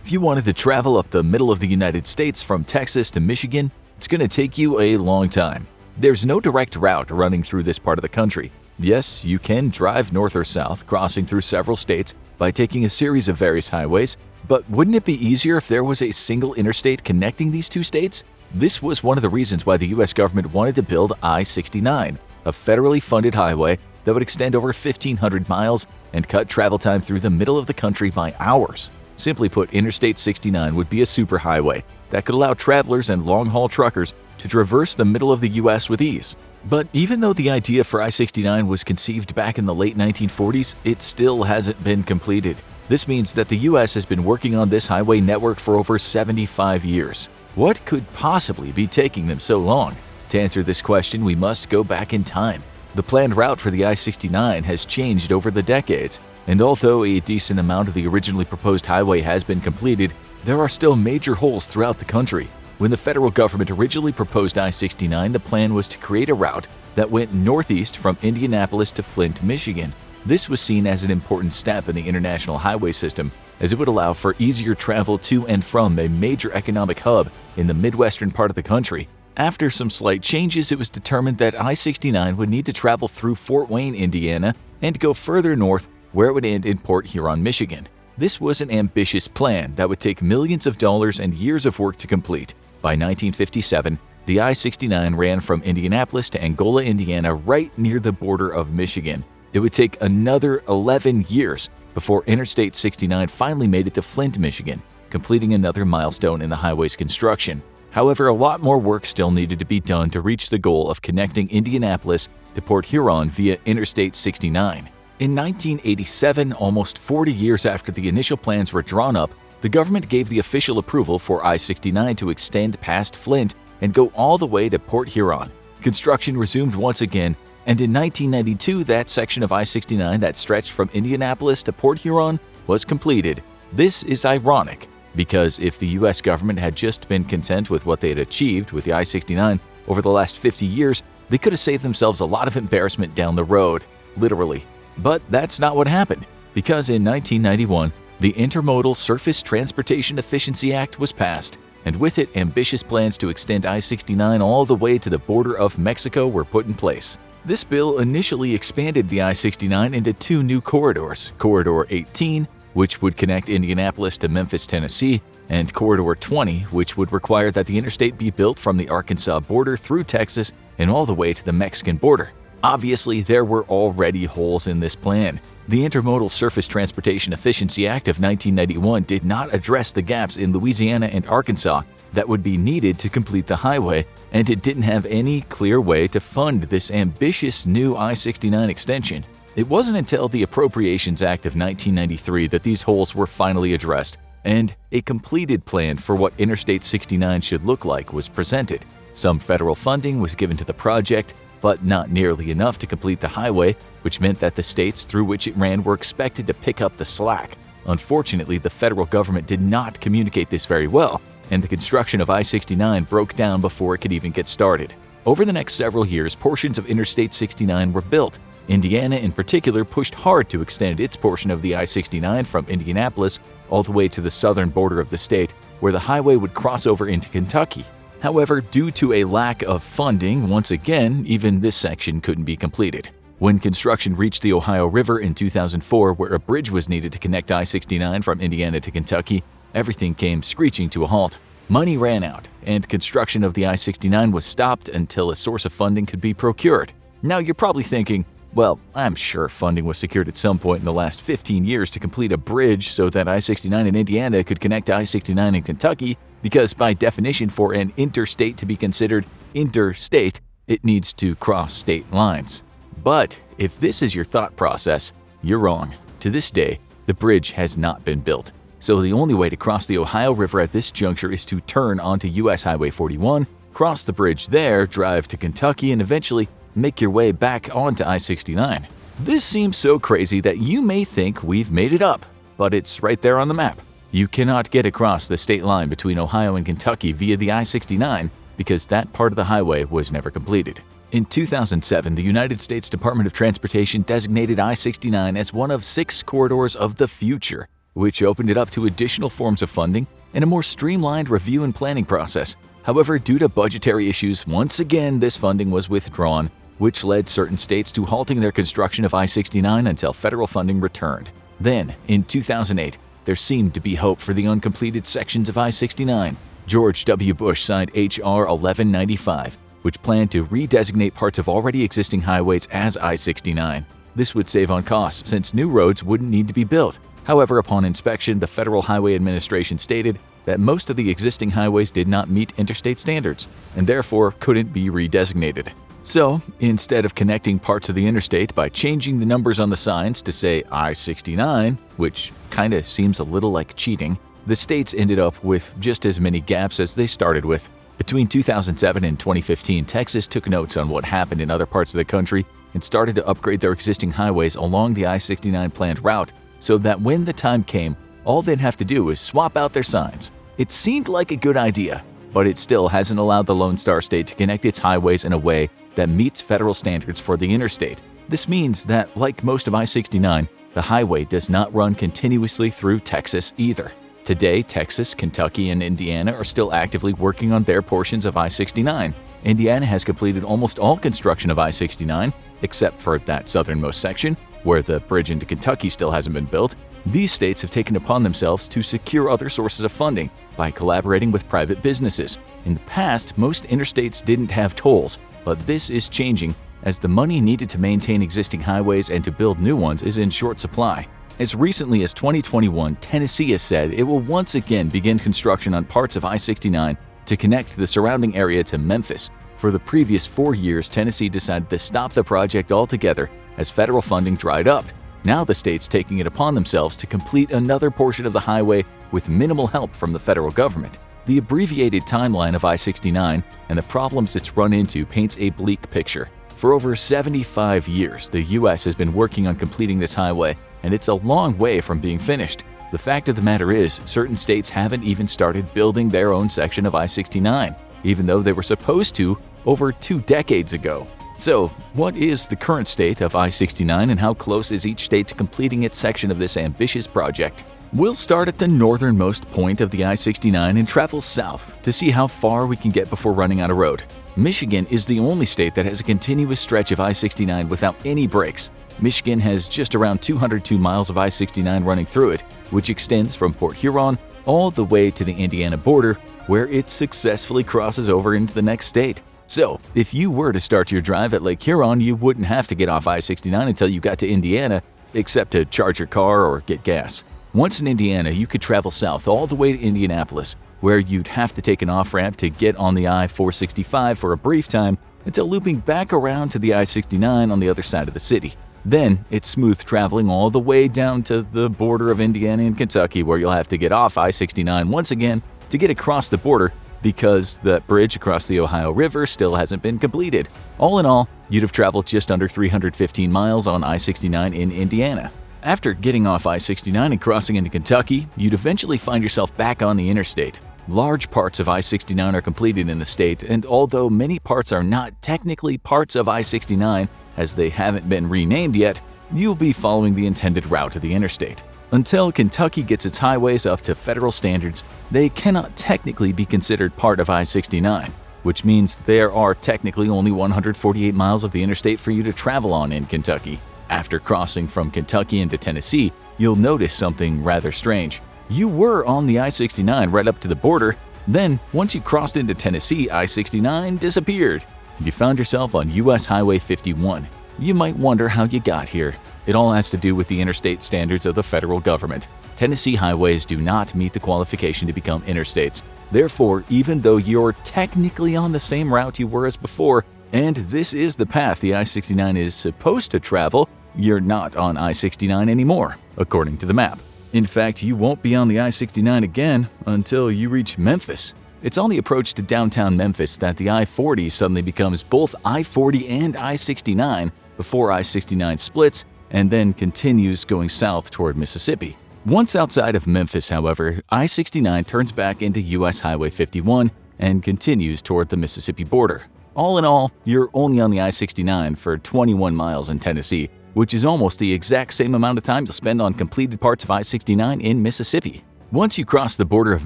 If you wanted to travel up the middle of the United States from Texas to Michigan, it's going to take you a long time. There's no direct route running through this part of the country. Yes, you can drive north or south, crossing through several states by taking a series of various highways, but wouldn't it be easier if there was a single interstate connecting these two states? This was one of the reasons why the U.S. government wanted to build I-69, a federally funded highway that would extend over 1,500 miles and cut travel time through the middle of the country by hours. Simply put, Interstate 69 would be a superhighway that could allow travelers and long-haul truckers to traverse the middle of the U.S. with ease. But even though the idea for I-69 was conceived back in the late 1940s, it still hasn't been completed. This means that the U.S. has been working on this highway network for over 75 years. What could possibly be taking them so long? To answer this question, we must go back in time. The planned route for the I-69 has changed over the decades, and although a decent amount of the originally proposed highway has been completed, there are still major holes throughout the country. When the federal government originally proposed I-69, the plan was to create a route that went northeast from Indianapolis to Flint, Michigan. This was seen as an important step in the international highway system, as it would allow for easier travel to and from a major economic hub in the Midwestern part of the country. After some slight changes, it was determined that I-69 would need to travel through Fort Wayne, Indiana, and go further north where it would end in Port Huron, Michigan. This was an ambitious plan that would take millions of dollars and years of work to complete. By 1957, the I-69 ran from Indianapolis to Angola, Indiana, right near the border of Michigan. It would take another 11 years before Interstate 69 finally made it to Flint, Michigan, completing another milestone in the highway's construction. However, a lot more work still needed to be done to reach the goal of connecting Indianapolis to Port Huron via Interstate 69. In 1987, almost 40 years after the initial plans were drawn up, the government gave the official approval for I-69 to extend past Flint and go all the way to Port Huron. Construction resumed once again, and in 1992, that section of I-69 that stretched from Indianapolis to Port Huron was completed. This is ironic, because if the U.S. government had just been content with what they had achieved with the I-69 over the last 50 years, they could have saved themselves a lot of embarrassment down the road, literally. But that's not what happened, because in 1991, the Intermodal Surface Transportation Efficiency Act was passed, and with it, ambitious plans to extend I-69 all the way to the border of Mexico were put in place. This bill initially expanded the I-69 into two new corridors, Corridor 18, which would connect Indianapolis to Memphis, Tennessee, and Corridor 20, which would require that the interstate be built from the Arkansas border through Texas and all the way to the Mexican border. Obviously, there were already holes in this plan. The Intermodal Surface Transportation Efficiency Act of 1991 did not address the gaps in Louisiana and Arkansas that would be needed to complete the highway, and it didn't have any clear way to fund this ambitious new I-69 extension. It wasn't until the Appropriations Act of 1993 that these holes were finally addressed, and a completed plan for what Interstate 69 should look like was presented. Some federal funding was given to the project, but not nearly enough to complete the highway, which meant that the states through which it ran were expected to pick up the slack. Unfortunately, the federal government did not communicate this very well, and the construction of I-69 broke down before it could even get started. Over the next several years, portions of Interstate 69 were built. Indiana, in particular, pushed hard to extend its portion of the I-69 from Indianapolis all the way to the southern border of the state, where the highway would cross over into Kentucky. However, due to a lack of funding, once again, even this section couldn't be completed. When construction reached the Ohio River in 2004, where a bridge was needed to connect I-69 from Indiana to Kentucky, everything came screeching to a halt. Money ran out, and construction of the I-69 was stopped until a source of funding could be procured. Now you're probably thinking, well, I'm sure funding was secured at some point in the last 15 years to complete a bridge so that I-69 in Indiana could connect to I-69 in Kentucky, because by definition for an interstate to be considered interstate, it needs to cross state lines. But if this is your thought process, you're wrong. To this day, the bridge has not been built. So the only way to cross the Ohio River at this juncture is to turn onto US Highway 41, cross the bridge there, drive to Kentucky, and eventually make your way back onto I-69. This seems so crazy that you may think we've made it up, but it's right there on the map. You cannot get across the state line between Ohio and Kentucky via the I-69 because that part of the highway was never completed. In 2007, the United States Department of Transportation designated I-69 as one of 6 corridors of the future. which opened it up to additional forms of funding and a more streamlined review and planning process. However, due to budgetary issues, once again this funding was withdrawn, which led certain states to halting their construction of I-69 until federal funding returned. Then, in 2008, there seemed to be hope for the uncompleted sections of I-69. George W. Bush signed H.R. 1195, which planned to redesignate parts of already existing highways as I-69. This would save on costs since new roads wouldn't need to be built. However, upon inspection, the Federal Highway Administration stated that most of the existing highways did not meet interstate standards and therefore couldn't be redesignated. So, instead of connecting parts of the interstate by changing the numbers on the signs to say I-69, which kinda seems a little like cheating, the states ended up with just as many gaps as they started with. Between 2007 and 2015, Texas took notes on what happened in other parts of the country and started to upgrade their existing highways along the I-69 planned route so that when the time came, all they'd have to do was swap out their signs. It seemed like a good idea, but it still hasn't allowed the Lone Star State to connect its highways in a way that meets federal standards for the interstate. This means that, like most of I-69, the highway does not run continuously through Texas either. Today, Texas, Kentucky, and Indiana are still actively working on their portions of I-69. Indiana has completed almost all construction of I-69, except for that southernmost section, where the bridge into Kentucky still hasn't been built. These states have taken upon themselves to secure other sources of funding by collaborating with private businesses. In the past, most interstates didn't have tolls, but this is changing as the money needed to maintain existing highways and to build new ones is in short supply. As recently as 2021, Tennessee has said it will once again begin construction on parts of I-69 to connect the surrounding area to Memphis. For the previous 4 years, Tennessee decided to stop the project altogether as federal funding dried up. Now the state's taking it upon themselves to complete another portion of the highway with minimal help from the federal government. The abbreviated timeline of I-69 and the problems it's run into paints a bleak picture. For over 75 years, the U.S. has been working on completing this highway, and it's a long way from being finished. The fact of the matter is, certain states haven't even started building their own section of I-69, even though they were supposed to over 2 decades ago. So, what is the current state of I-69 and how close is each state to completing its section of this ambitious project? We'll start at the northernmost point of the I-69 and travel south to see how far we can get before running out of road. Michigan is the only state that has a continuous stretch of I-69 without any breaks. Michigan has just around 202 miles of I-69 running through it, which extends from Port Huron all the way to the Indiana border, where it successfully crosses over into the next state. So, if you were to start your drive at Lake Huron, you wouldn't have to get off I-69 until you got to Indiana, except to charge your car or get gas. Once in Indiana, you could travel south all the way to Indianapolis, where you'd have to take an off-ramp to get on the I-465 for a brief time until looping back around to the I-69 on the other side of the city. Then, it's smooth traveling all the way down to the border of Indiana and Kentucky, where you'll have to get off I-69 once again to get across the border because that bridge across the Ohio River still hasn't been completed. All in all, you'd have traveled just under 315 miles on I-69 in Indiana. After getting off I-69 and crossing into Kentucky, you'd eventually find yourself back on the interstate. Large parts of I-69 are completed in the state, and although many parts are not technically parts of I-69 as they haven't been renamed yet, you'll be following the intended route of the interstate. Until Kentucky gets its highways up to federal standards, they cannot technically be considered part of I-69, which means there are technically only 148 miles of the interstate for you to travel on in Kentucky. After crossing from Kentucky into Tennessee, you'll notice something rather strange. You were on the I-69 right up to the border, then once you crossed into Tennessee, I-69 disappeared. You found yourself on U.S. Highway 51. You might wonder how you got here. It all has to do with the interstate standards of the federal government. Tennessee highways do not meet the qualification to become interstates. Therefore, even though you're technically on the same route you were as before, and this is the path the I-69 is supposed to travel, you're not on I-69 anymore, according to the map. In fact, you won't be on the I-69 again until you reach Memphis. It's on the approach to downtown Memphis that the I-40 suddenly becomes both I-40 and I-69 before I-69 splits and then continues going south toward Mississippi. Once outside of Memphis, however, I-69 turns back into U.S. Highway 51 and continues toward the Mississippi border. All in all, you're only on the I-69 for 21 miles in Tennessee, which is almost the exact same amount of time you'll spend on completed parts of I-69 in Mississippi. Once you cross the border of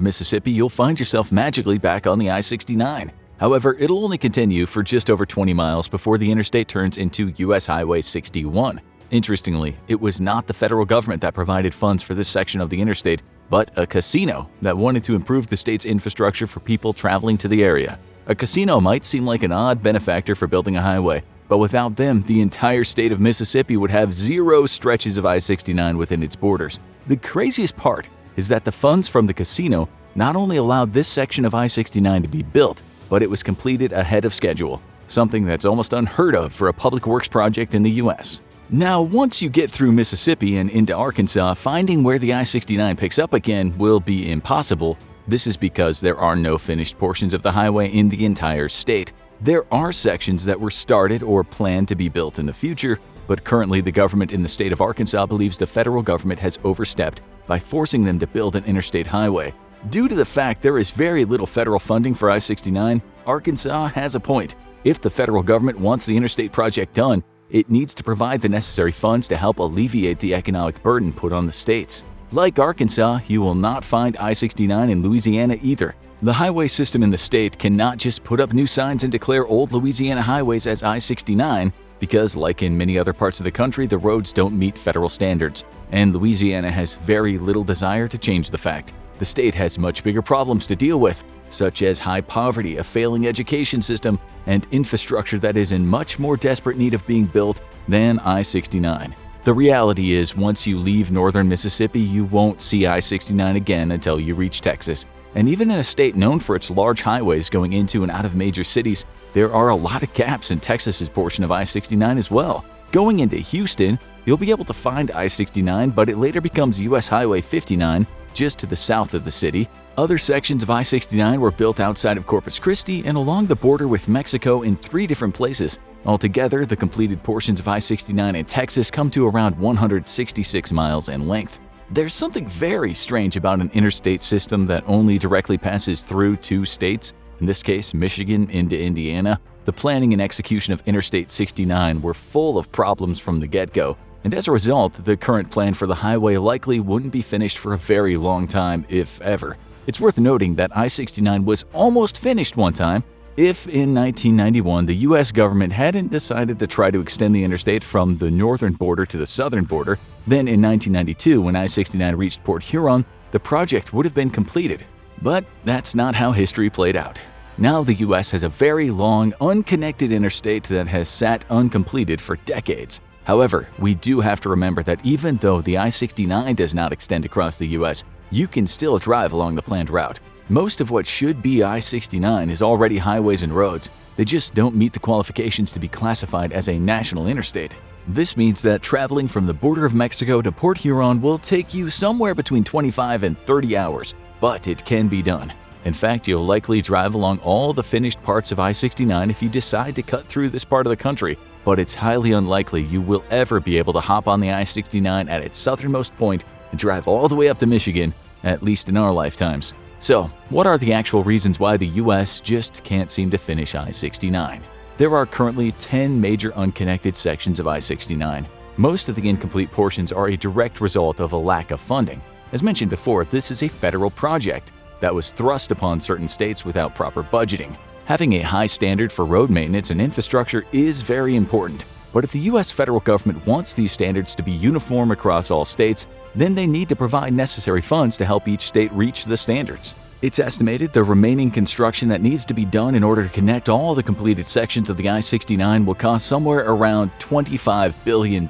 Mississippi, you'll find yourself magically back on the I-69. However, it'll only continue for just over 20 miles before the interstate turns into U.S. Highway 61. Interestingly, it was not the federal government that provided funds for this section of the interstate, but a casino that wanted to improve the state's infrastructure for people traveling to the area. A casino might seem like an odd benefactor for building a highway, but without them, the entire state of Mississippi would have 0 stretches of I-69 within its borders. The craziest part is that the funds from the casino not only allowed this section of I-69 to be built, but it was completed ahead of schedule, something that's almost unheard of for a public works project in the U.S. Now, once you get through Mississippi and into Arkansas, finding where the I-69 picks up again will be impossible. This is because there are no finished portions of the highway in the entire state. There are sections that were started or planned to be built in the future, but currently the government in the state of Arkansas believes the federal government has overstepped by forcing them to build an interstate highway. Due to the fact there is very little federal funding for I-69, Arkansas has a point. If the federal government wants the interstate project done, it needs to provide the necessary funds to help alleviate the economic burden put on the states. Like Arkansas, you will not find I-69 in Louisiana either. The highway system in the state cannot just put up new signs and declare old Louisiana highways as I-69 because, like in many other parts of the country, the roads don't meet federal standards, and Louisiana has very little desire to change the fact. The state has much bigger problems to deal with, such as high poverty, a failing education system, and infrastructure that is in much more desperate need of being built than I-69. The reality is, once you leave northern Mississippi, you won't see I-69 again until you reach Texas. And even in a state known for its large highways going into and out of major cities, there are a lot of gaps in Texas's portion of I-69 as well. Going into Houston, you'll be able to find I-69, but it later becomes U.S. Highway 59 just to the south of the city. Other sections of I-69 were built outside of Corpus Christi and along the border with Mexico in 3 different places. Altogether, the completed portions of I-69 in Texas come to around 166 miles in length. There's something very strange about an interstate system that only directly passes through 2 states, in this case Michigan into Indiana. The planning and execution of Interstate 69 were full of problems from the get-go, and as a result, the current plan for the highway likely wouldn't be finished for a very long time, if ever. It's worth noting that I-69 was almost finished one time if in 1991 the U.S. government hadn't decided to try to extend the interstate from the northern border to the southern border. Then in 1992, when I-69 reached Port Huron, the project would have been completed. But that's not how history played out. Now the U.S. has a very long, unconnected interstate that has sat uncompleted for decades. However, we do have to remember that even though the I-69 does not extend across the U.S., you can still drive along the planned route. Most of what should be I-69 is already highways and roads. They just don't meet the qualifications to be classified as a national interstate. This means that traveling from the border of Mexico to Port Huron will take you somewhere between 25 and 30 hours, but it can be done. In fact, you'll likely drive along all the finished parts of I-69 if you decide to cut through this part of the country, but it's highly unlikely you will ever be able to hop on the I-69 at its southernmost point and drive all the way up to Michigan, at least in our lifetimes. So, what are the actual reasons why the U.S. just can't seem to finish I-69? There are currently 10 major unconnected sections of I-69. Most of the incomplete portions are a direct result of a lack of funding. As mentioned before, this is a federal project that was thrust upon certain states without proper budgeting. Having a high standard for road maintenance and infrastructure is very important, but if the U.S. federal government wants these standards to be uniform across all states, then they need to provide necessary funds to help each state reach the standards. It's estimated the remaining construction that needs to be done in order to connect all the completed sections of the I-69 will cost somewhere around $25 billion.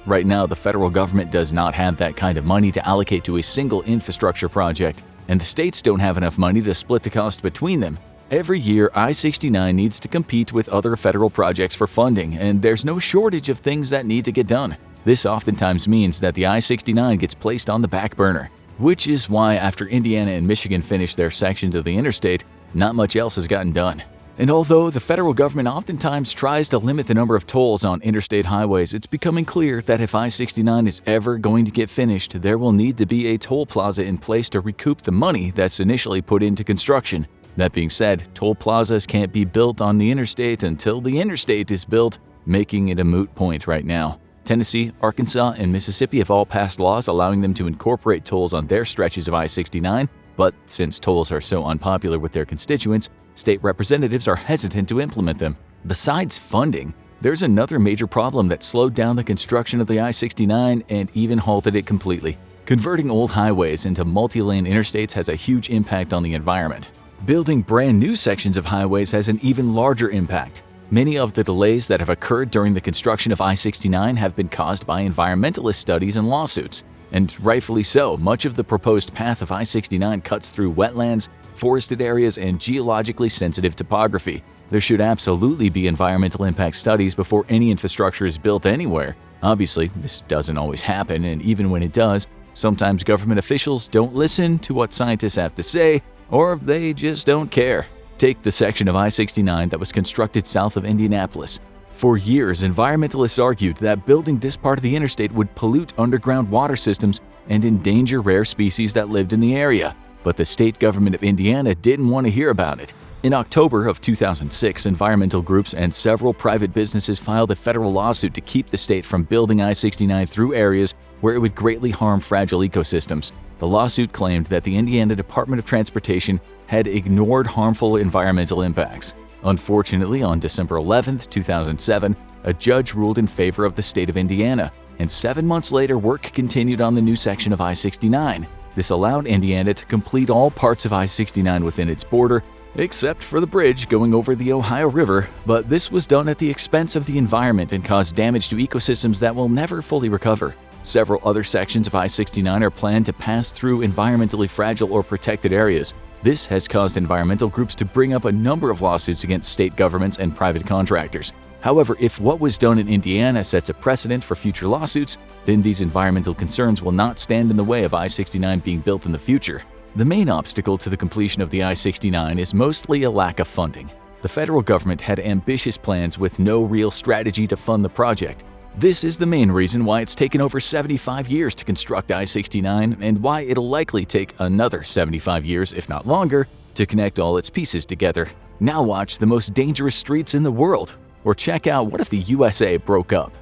Right now, the federal government does not have that kind of money to allocate to a single infrastructure project, and the states don't have enough money to split the cost between them. Every year, I-69 needs to compete with other federal projects for funding, and there's no shortage of things that need to get done. This oftentimes means that the I-69 gets placed on the back burner, which is why after Indiana and Michigan finish their sections of the interstate, not much else has gotten done. And although the federal government oftentimes tries to limit the number of tolls on interstate highways, it's becoming clear that if I-69 is ever going to get finished, there will need to be a toll plaza in place to recoup the money that's initially put into construction. That being said, toll plazas can't be built on the interstate until the interstate is built, making it a moot point right now. Tennessee, Arkansas, and Mississippi have all passed laws allowing them to incorporate tolls on their stretches of I-69, but since tolls are so unpopular with their constituents, state representatives are hesitant to implement them. Besides funding, there's another major problem that slowed down the construction of the I-69 and even halted it completely. Converting old highways into multi-lane interstates has a huge impact on the environment. Building brand new sections of highways has an even larger impact. Many of the delays that have occurred during the construction of I-69 have been caused by environmentalist studies and lawsuits. And rightfully so, much of the proposed path of I-69 cuts through wetlands, forested areas, and geologically sensitive topography. There should absolutely be environmental impact studies before any infrastructure is built anywhere. Obviously, this doesn't always happen, and even when it does, sometimes government officials don't listen to what scientists have to say, or they just don't care. Take the section of I-69 that was constructed south of Indianapolis. For years, environmentalists argued that building this part of the interstate would pollute underground water systems and endanger rare species that lived in the area. But the state government of Indiana didn't want to hear about it. In October of 2006, environmental groups and several private businesses filed a federal lawsuit to keep the state from building I-69 through areas where it would greatly harm fragile ecosystems. The lawsuit claimed that the Indiana Department of Transportation had ignored harmful environmental impacts. Unfortunately, on December 11, 2007, a judge ruled in favor of the state of Indiana, and 7 months later, work continued on the new section of I-69. This allowed Indiana to complete all parts of I-69 within its border, except for the bridge going over the Ohio River, but this was done at the expense of the environment and caused damage to ecosystems that will never fully recover. Several other sections of I-69 are planned to pass through environmentally fragile or protected areas. This has caused environmental groups to bring up a number of lawsuits against state governments and private contractors. However, if what was done in Indiana sets a precedent for future lawsuits, then these environmental concerns will not stand in the way of I-69 being built in the future. The main obstacle to the completion of the I-69 is mostly a lack of funding. The federal government had ambitious plans with no real strategy to fund the project. This is the main reason why it's taken over 75 years to construct I-69 and why it'll likely take another 75 years, if not longer, to connect all its pieces together. Now watch The Most Dangerous Streets in the World, or check out What If the USA Broke Up?